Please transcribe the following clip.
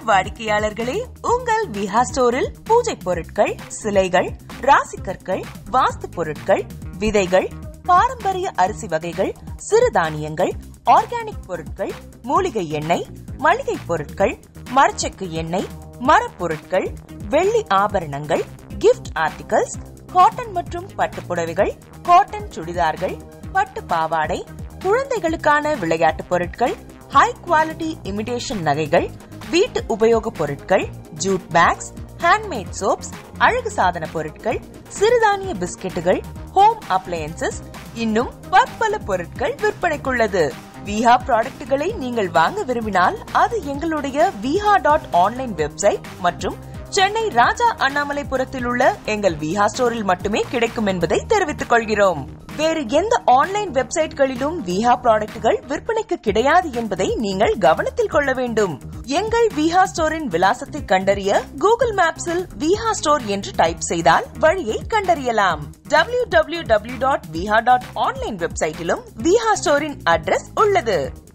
வாடிக்கையாளர்களே, உங்கள் விஹா ஸ்டோரில் பூஜை பொருட்கள், சிலைகள், ராசிக்கற்கள், வாஸ்து பொருட்கள், விதைகள், பாரம்பரிய அரிசி வகைகள், சிறுதானியங்கள், ஆர்கானிக் பொருட்கள், மூலிகை எண்ணெய், மளிகை பொருட்கள், மரச்செக்கு எண்ணெய், மரப்பொருட்கள், வெள்ளி ஆபரணங்கள், கிஃப்ட் ஆர்டிகல்ஸ், காட்டன் மற்றும் பட்டு புடவைகள், காட்டன் சுடிதார்கள், பட்டு பாவாடை, குழந்தைகளுக்கான விளையாட்டு பொருட்கள், ஹை குவாலிட்டி இமிடேஷன் நகைகள், வீட்டு உபயோக பொருட்கள், ஜூட் பேக்ஸ், ஹேண்ட்மேட் சோப்ஸ், அழகு சாதன பொருட்கள், சிறுதானிய பிஸ்கெட்டுகள், ஹோம் அப்ளையன்சஸ், இன்னும் பற்பல பொருட்கள் விற்பனைக்குள்ளது. விஹா ப்ராடக்ட்களை நீங்கள் வாங்க விரும்பினால் அது எங்களுடைய viha.online வெப்சைட் மற்றும் சென்னை ராஜா அண்ணாமலைபுரத்தில் உள்ள எங்கள் விஹா ஸ்டோரில் மட்டுமே கிடைக்கும் என்பதை தெரிவித்துக் கொள்கிறோம். வேறு எந்த ஆன்லைன் வெப்சைட்களிலும் விஹா ப்ராடக்ட்கள் விற்பனைக்கு கிடையாது என்பதை நீங்கள் கவனத்தில் கொள்ள வேண்டும். எங்கள் விஹா ஸ்டோரின் விலாசத்தை கண்டறிய கூகுள் மேப்ஸில் விஹா ஸ்டோர் என்று டைப் செய்தால் வழியை கண்டறியலாம். www.viha.online வெப்சைட்டிலும் விஹா ஸ்டோரின் அட்ரஸ் உள்ளது.